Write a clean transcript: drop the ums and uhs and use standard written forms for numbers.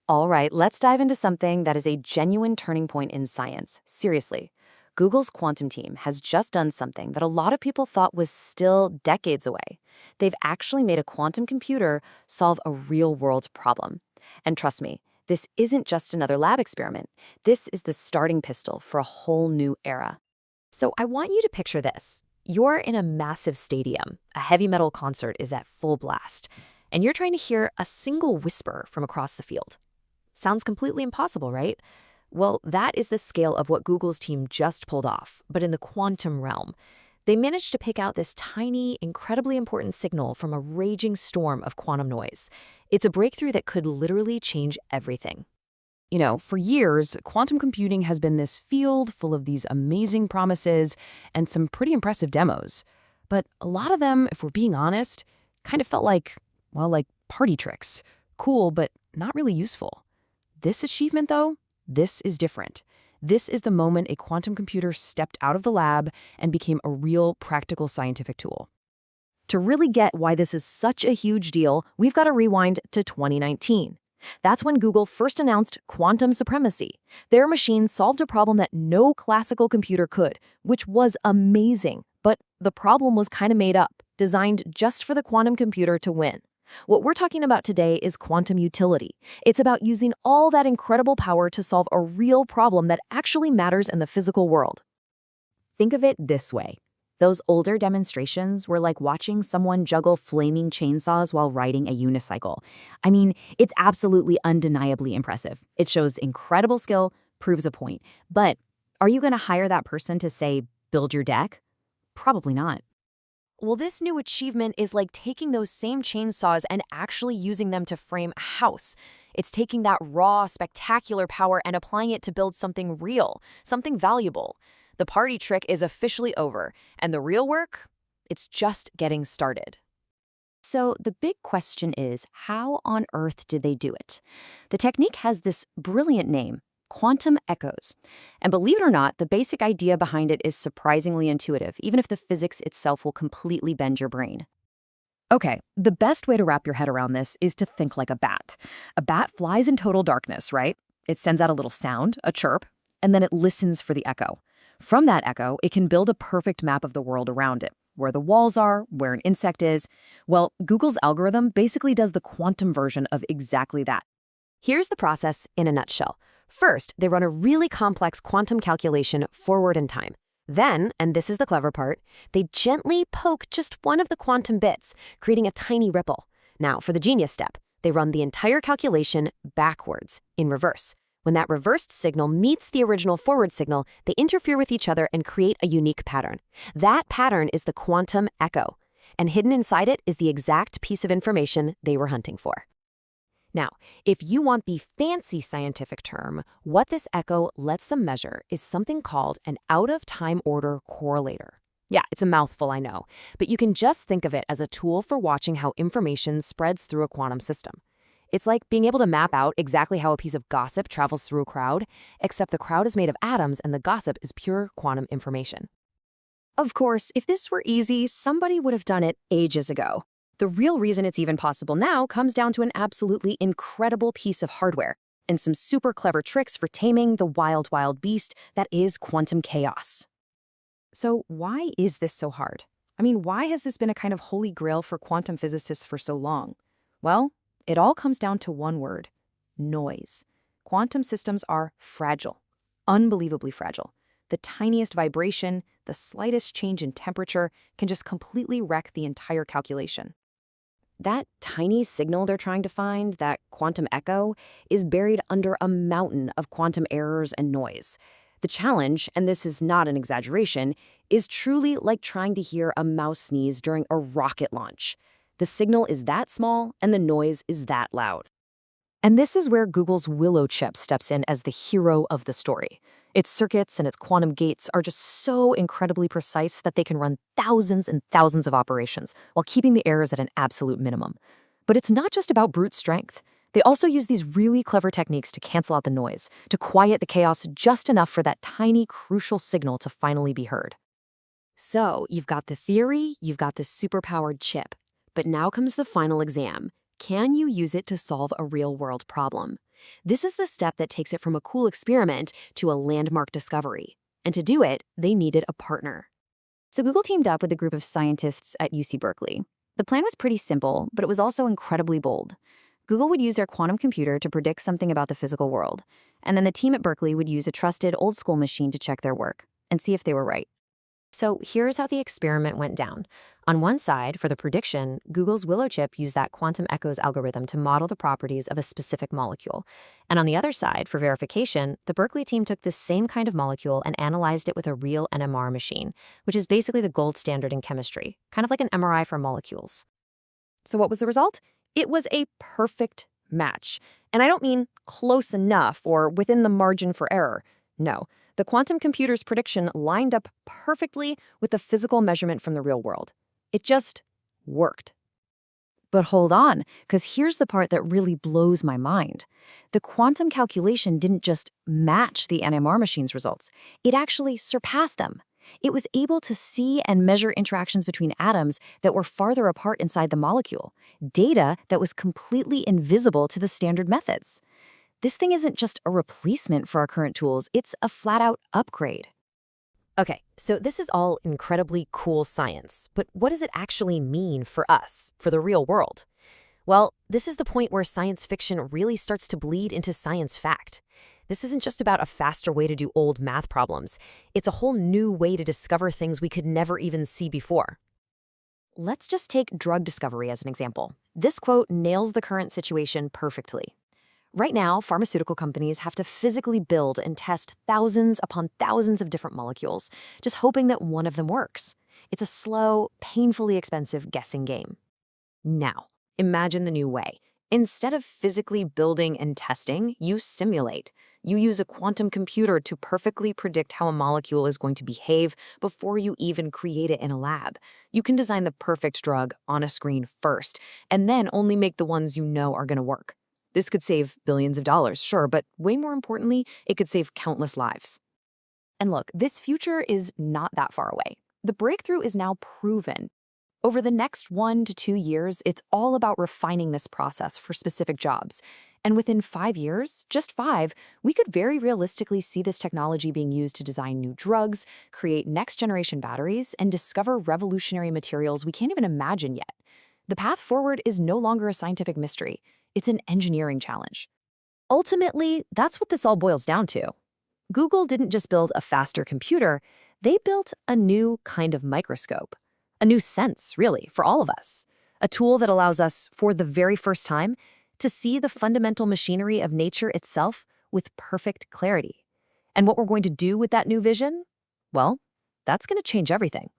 All right, let's dive into something that is a genuine turning point in science. Seriously, Google's quantum team has just done something that a lot of people thought was still decades away. They've actually made a quantum computer solve a real-world problem. And trust me, this isn't just another lab experiment. This is the starting pistol for a whole new era. So I want you to picture this. You're in a massive stadium. A heavy metal concert is at full blast, and you're trying to hear a single whisper from across the field. Sounds completely impossible, right? Well, that is the scale of what Google's team just pulled off, but in the quantum realm. They managed to pick out this tiny, incredibly important signal from a raging storm of quantum noise. It's a breakthrough that could literally change everything. You know, for years, quantum computing has been this field full of these amazing promises and some pretty impressive demos. But a lot of them, if we're being honest, kind of felt like, well, like party tricks. Cool, but not really useful. This achievement, though, this is different. This is the moment a quantum computer stepped out of the lab and became a real practical scientific tool. To really get why this is such a huge deal, we've got to rewind to 2019. That's when Google first announced quantum supremacy. Their machine solved a problem that no classical computer could, which was amazing. But the problem was kind of made up, designed just for the quantum computer to win. What we're talking about today is quantum utility. It's about using all that incredible power to solve a real problem that actually matters in the physical world. Think of it this way. Those older demonstrations were like watching someone juggle flaming chainsaws while riding a unicycle. I mean, it's absolutely undeniably impressive. It shows incredible skill, proves a point. But are you going to hire that person to, say, build your deck? Probably not. Well, this new achievement is like taking those same chainsaws and actually using them to frame a house. It's taking that raw, spectacular power and applying it to build something real, something valuable. The party trick is officially over, and the real work? It's just getting started. So the big question is, how on earth did they do it? The technique has this brilliant name, quantum echoes. And believe it or not, the basic idea behind it is surprisingly intuitive, even if the physics itself will completely bend your brain. Okay, the best way to wrap your head around this is to think like a bat. A bat flies in total darkness, right? It sends out a little sound, a chirp, and then it listens for the echo. From that echo, it can build a perfect map of the world around it, where the walls are, where an insect is. Well, Google's algorithm basically does the quantum version of exactly that. Here's the process in a nutshell. First, they run a really complex quantum calculation forward in time. Then, and this is the clever part, they gently poke just one of the quantum bits, creating a tiny ripple. Now, for the genius step, they run the entire calculation backwards, in reverse. When that reversed signal meets the original forward signal, they interfere with each other and create a unique pattern. That pattern is the quantum echo, and hidden inside it is the exact piece of information they were hunting for. Now, if you want the fancy scientific term, what this echo lets them measure is something called an out-of-time order correlator. Yeah, it's a mouthful, I know, but you can just think of it as a tool for watching how information spreads through a quantum system. It's like being able to map out exactly how a piece of gossip travels through a crowd, except the crowd is made of atoms and the gossip is pure quantum information. Of course, if this were easy, somebody would have done it ages ago. The real reason it's even possible now comes down to an absolutely incredible piece of hardware and some super clever tricks for taming the wild, wild beast that is quantum chaos. So why is this so hard? I mean, why has this been a kind of holy grail for quantum physicists for so long? Well, it all comes down to one word: noise. Quantum systems are fragile, unbelievably fragile. The tiniest vibration, the slightest change in temperature can just completely wreck the entire calculation. That tiny signal they're trying to find, that quantum echo, is buried under a mountain of quantum errors and noise. The challenge, and this is not an exaggeration, is truly like trying to hear a mouse sneeze during a rocket launch. The signal is that small, and the noise is that loud. And this is where Google's Willow chip steps in as the hero of the story. Its circuits and its quantum gates are just so incredibly precise that they can run thousands and thousands of operations while keeping the errors at an absolute minimum. But it's not just about brute strength. They also use these really clever techniques to cancel out the noise, to quiet the chaos just enough for that tiny, crucial signal to finally be heard. So, you've got the theory, you've got this superpowered chip. But now comes the final exam. Can you use it to solve a real-world problem? This is the step that takes it from a cool experiment to a landmark discovery. And to do it, they needed a partner. So Google teamed up with a group of scientists at UC Berkeley. The plan was pretty simple, but it was also incredibly bold. Google would use their quantum computer to predict something about the physical world, and then the team at Berkeley would use a trusted old-school machine to check their work and see if they were right. So here's how the experiment went down. On one side, for the prediction, Google's Willow chip used that quantum echoes algorithm to model the properties of a specific molecule. And on the other side, for verification, the Berkeley team took this same kind of molecule and analyzed it with a real NMR machine, which is basically the gold standard in chemistry, kind of like an MRI for molecules. So what was the result? It was a perfect match. And I don't mean close enough or within the margin for error. No, the quantum computer's prediction lined up perfectly with the physical measurement from the real world. It just worked. But hold on, because here's the part that really blows my mind. The quantum calculation didn't just match the NMR machine's results. It actually surpassed them. It was able to see and measure interactions between atoms that were farther apart inside the molecule, data that was completely invisible to the standard methods. This thing isn't just a replacement for our current tools, it's a flat-out upgrade. Okay, so this is all incredibly cool science, but what does it actually mean for us, for the real world? Well, this is the point where science fiction really starts to bleed into science fact. This isn't just about a faster way to do old math problems. It's a whole new way to discover things we could never even see before. Let's just take drug discovery as an example. This quote nails the current situation perfectly. Right now, pharmaceutical companies have to physically build and test thousands upon thousands of different molecules, just hoping that one of them works. It's a slow, painfully expensive guessing game. Now, imagine the new way. Instead of physically building and testing, you simulate. You use a quantum computer to perfectly predict how a molecule is going to behave before you even create it in a lab. You can design the perfect drug on a screen first, and then only make the ones you know are going to work. This could save billions of dollars, sure, but way more importantly, it could save countless lives. And look, this future is not that far away. The breakthrough is now proven. Over the next 1 to 2 years, it's all about refining this process for specific jobs. And within 5 years, just 5, we could very realistically see this technology being used to design new drugs, create next-generation batteries, and discover revolutionary materials we can't even imagine yet. The path forward is no longer a scientific mystery. It's an engineering challenge. Ultimately, that's what this all boils down to. Google didn't just build a faster computer, they built a new kind of microscope. A new sense, really, for all of us. A tool that allows us, for the very first time, to see the fundamental machinery of nature itself with perfect clarity. And what we're going to do with that new vision? Well, that's going to change everything.